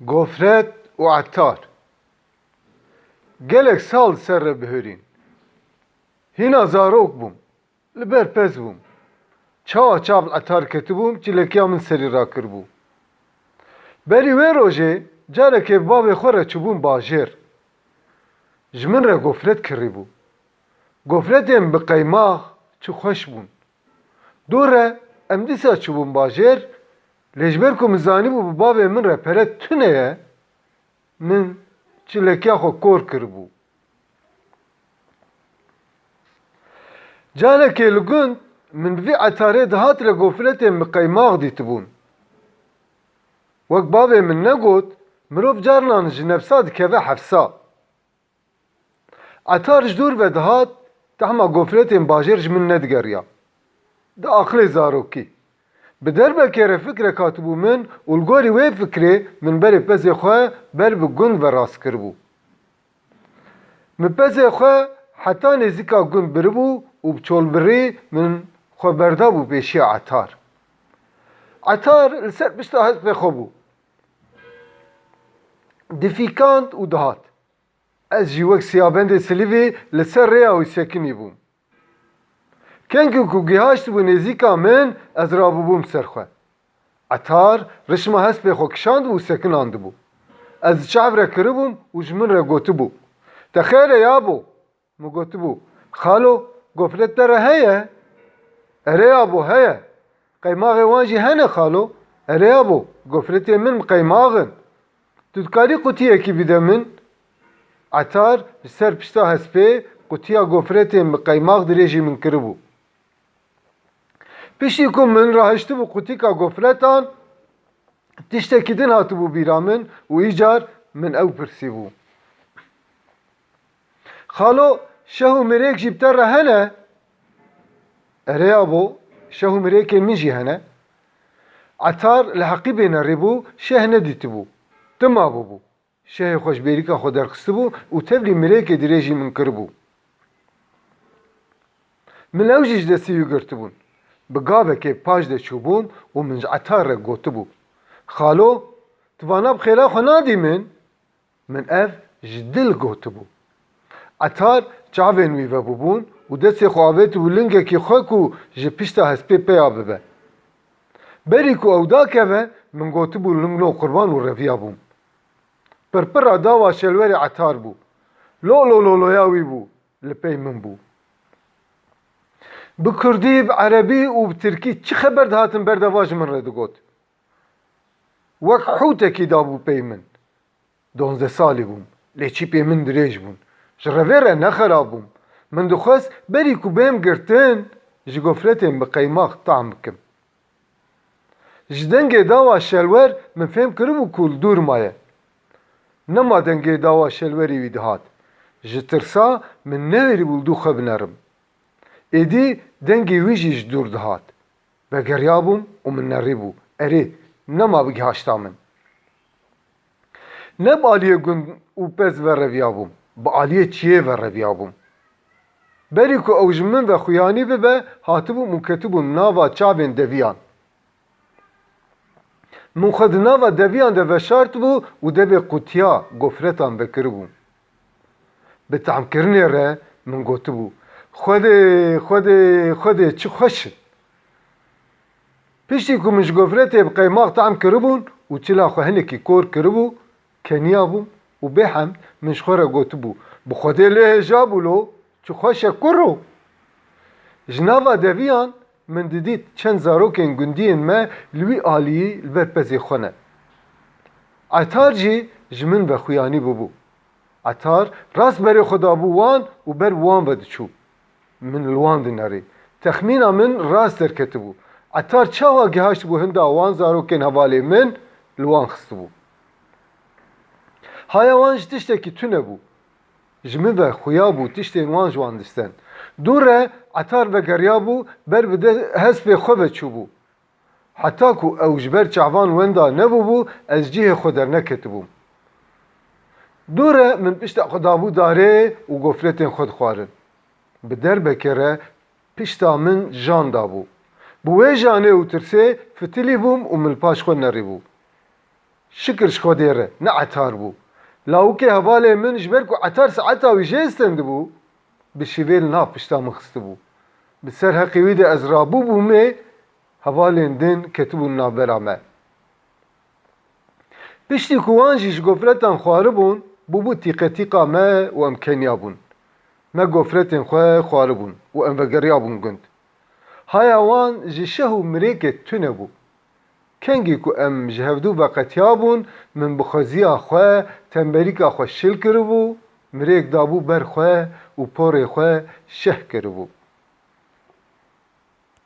Gofret û etar. Gelek sal ser re bihêrîn. Hîna zarok bûm. Li ber pez bûm. Çawa çav etar ketibûm, çîlekiya min serî rakiribû. Berî wê rojê carekê bi bavê xwe re çûbûm bajêr. Ji min re gofret kirîbû. Gofretên bi qeymaq çi xweş bûn. Dûr re em dîsa çûbûm bajêr, lê ji ber ku min zanîbû bi bavê min re pere tune ye, min çîlekiya xwe kor kiribû. Carekê li gund min bi vî etarê dihat re gofretên bi qeymaq dîtibûn. Wek bavê min negot, mirov carinan ji nefsa dikeve hefsa. Etar ji dûr ve dihat, tehma gofretên bajêr ji min nedigeriya. Di aqilê zarokî. Bi derbekê re fikrek hatibû min û li gorî wê fikrê min berê pezê xwe ber bi gund ve rast kiribû. Min pezê xwe heta nêzîka gund biribû û bi çolbirî min xwe berdabû pêşiya etar. Etar li ser pişta hespê xwe bû. Difîkand û dihat. Ez jî wek siyabendê silîvê li ser rêya wî sekinî bûm. Kengî ku gihaştibû nêzîka min, ez rabûbûm ser xwe. Etar rişma hespê xwe kişandibû û sekinandibû. Ez çav re kiribûm û ji min re gotibû. Te xêr e yabo? Min gotibû. Xalo, gofret te re heye? Erê yabo heye. Qeymaxê wan jî hene xalo? Erê yabo, gofretên min bi qeymaxin. Tu dikarî qutiyekî bide min? Etar li ser pişta hespê qutiya gofretên bi qeymaq dirêjî min kiribû. Piştî ku min rahiştibû qutîka gofretan, tiştekî din hatibû bîra min û îcar min ew pirsîbû. Xalo, şeh û mirêk jî bi te re hene? Erê yabo, şeh û mirêkên min jî hene. Etar li heqî bênerîbû, şeh nedîtibû. Tim mabûbû. Şehê xwe ji bêrîka xwe derxistibû û tevlî mirêkê dirêjî min kiribû. Min ew jî ji destî wî girtibûn. Bi gavekê paş de çûbûm û min ji etar re gotibû. Xalo, tu vana bi xêra xwe nadî min? Min ev ji dil gotibû. Etar çavên wî vebûbûn û destê xwe avêt û lingekî xwe ku ji pişta hespê peya bibe. Berî ku ew dakeve, min gotibû lingno qurban û reviya bûm. Pirpira dawa şelwerê etar bû. Lololoya wî bû, li pey min bû. Bi Kurdî, bi Erebî û bi Tirkî çi xeber dihatin berdeva ji min re digot. Wek hûtekî dabû pey min. 12 salî bûm, lê çîpê min dirêj bûn. Ji revê re nexerabûm. Min dixwest berî ku bêm girtin, ji gofretên bi qeymaq tam bikim. Ji dengê dawa şelwer min fêm kiribû ku li dûr maye. Nema dengê dawa şelwerî wî dihat. Ji tirsa min neverîbû li dû xwe binerim. Êdî dengê wî jî ji dûr dihat. Vegeriya bûm û min nerîbû. Erê, nema bigihaşta min. Ne bi aliyê gund û pez ve reviya bûm. Bi aliyê çiyê ve reviya bûm. Berî ku ew ji min ve xuyanî bibe, hatibûm û ketibûm nava çavên deviyan. Min xwe di nava deviyan de veşartibû û devê qutiya gofretan vekiribûm. Bi temkirinê re min gotibû. Xwedê, xwedê, xwedê çi xweş in. Piştî ku min ji gofretê bi qeymaq tem kiribûn û çila xwe hinekî kor kiribû, keniya bûm û bêhemd min ji xwe re gotibû. Bi xwedê lê hêja bû lo, çi xweş e kuro. Ji nava deviyan min didît çend zarokên gundiyên me li wî aliyî li ber pezê xwe ne. Etar jî ji min ve xuyanî bûbû. Etar rast berê xwe dabû wan û ber wan ve diçû. Min li wan dinerê. Texmîna min rast derketibû. Etar çawa gihaştibû hinda wan zarokên hevalê min li wan xistibû. Haya wan ji tiştekî tune bû. Ji min ve xuya bû tiştên wan ji wan disten. Dûr re etar vegeriya bû, ber bi hespê xwe veçûbû. Heta ku ew ji ber çavan wenda nebûbû, ez cihê xwe derneketibûm. Dûr re min pişta xwe dabû darê û gofretên xwe dixwarin. Bi derbekê re pişta min jan dabû. Bi wê janê û tirsê fitilî bûm û min paş xwe nerîbû. شکر شخودی ره نه عطار بو لاوکه حواله من جبر کو عطار ساعتا و جستند بو بشیویل ناف پشتا مخست بو بسر حقیوی ده از رابو بو می حوالین دن کتبو نابرامه پشتی کوان جیش گفرتان خواره بون بو تیقه تیقه ما و امکنیا بون ما گفرتن خواره بون و انوگریا بون گند های وان جیشه و مریکه تونه بو کنگی کو ام جهودو وقتیا بون من بخوزیا خواه تنبریکا خواه شل کرو بو مریک دابو بر خواه و پور خواه شه کرو بو